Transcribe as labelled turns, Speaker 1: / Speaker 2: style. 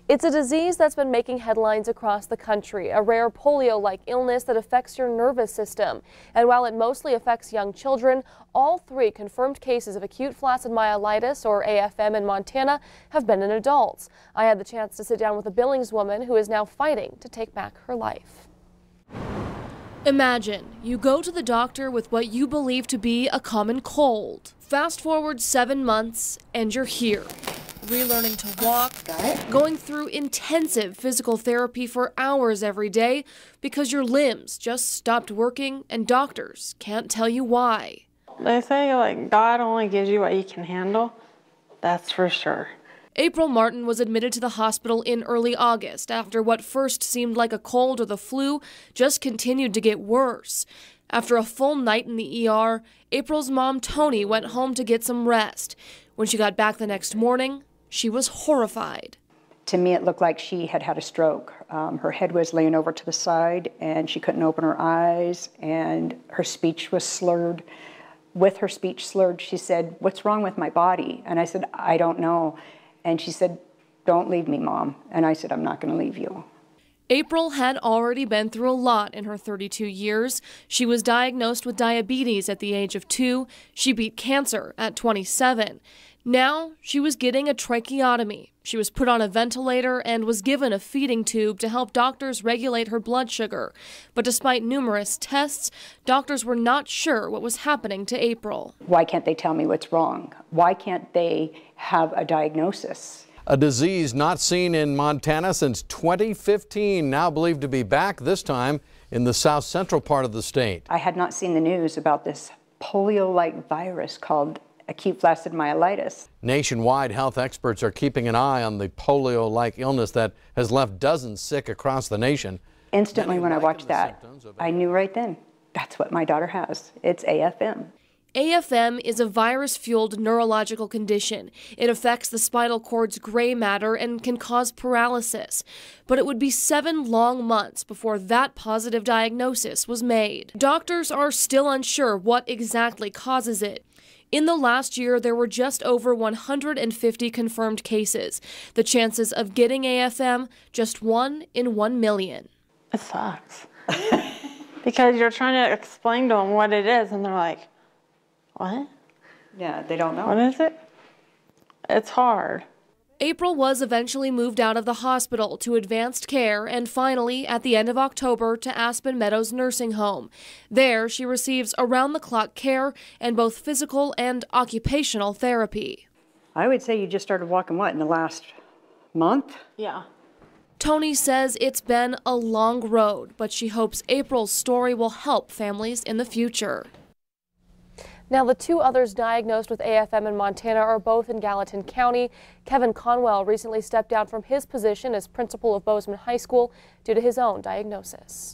Speaker 1: It's a disease that's been making headlines across the country, a rare polio-like illness that affects your nervous system. And while it mostly affects young children, all 3 confirmed cases of acute flaccid myelitis, or AFM, in Montana have been in adults. I had the chance to sit down with a Billings woman who is now fighting to take back her life. Imagine you go to the doctor with what you believe to be a common cold. Fast forward 7 months and you're here. Relearning to walk, going through intensive physical therapy for hours every day because your limbs just stopped working and doctors can't tell you why.
Speaker 2: They say, like, God only gives you what you can handle. That's for sure.
Speaker 1: April Martin was admitted to the hospital in early August after what first seemed like a cold or the flu just continued to get worse. After a full night in the ER, April's mom, Tony, went home to get some rest. When she got back the next morning, she was horrified.
Speaker 3: To me, it looked like she had had a stroke. Her head was laying over to the side, and she couldn't open her eyes, and her speech was slurred. With her speech slurred, she said, "What's wrong with my body?" And I said, "I don't know." And she said, "Don't leave me, Mom." And I said, "I'm not going to leave you."
Speaker 1: April had already been through a lot in her 32 years. She was diagnosed with diabetes at the age of 2. She beat cancer at 27. Now she was getting a tracheotomy. She was put on a ventilator and was given a feeding tube to help doctors regulate her blood sugar. But despite numerous tests, doctors were not sure what was happening to April.
Speaker 3: Why can't they tell me what's wrong? Why can't they have a diagnosis?
Speaker 4: A disease not seen in Montana since 2015, now believed to be back, this time in the south central part of the state.
Speaker 3: I had not seen the news about this polio-like virus called acute flaccid myelitis.
Speaker 4: Nationwide, health experts are keeping an eye on the polio-like illness that has left dozens sick across the nation.
Speaker 3: Instantly when I watched that, I knew right then, that's what my daughter has. It's AFM.
Speaker 1: AFM is a virus-fueled neurological condition. It affects the spinal cord's gray matter and can cause paralysis. But it would be 7 long months before that positive diagnosis was made. Doctors are still unsure what exactly causes it. In the last year, there were just over 150 confirmed cases. The chances of getting AFM, just 1 in 1 million.
Speaker 2: It sucks. Because you're trying to explain to them what it is, and they're like, "What?"
Speaker 3: Yeah, they don't know.
Speaker 2: What is it? It's hard.
Speaker 1: April was eventually moved out of the hospital to advanced care and finally, at the end of October, to Aspen Meadows Nursing Home. There, she receives around-the-clock care and both physical and occupational therapy.
Speaker 3: I would say you just started walking, what, in the last month?
Speaker 2: Yeah.
Speaker 1: Tony says it's been a long road, but she hopes April's story will help families in the future. Now, the 2 others diagnosed with AFM in Montana are both in Gallatin County. Kevin Conwell recently stepped down from his position as principal of Bozeman High School due to his own diagnosis.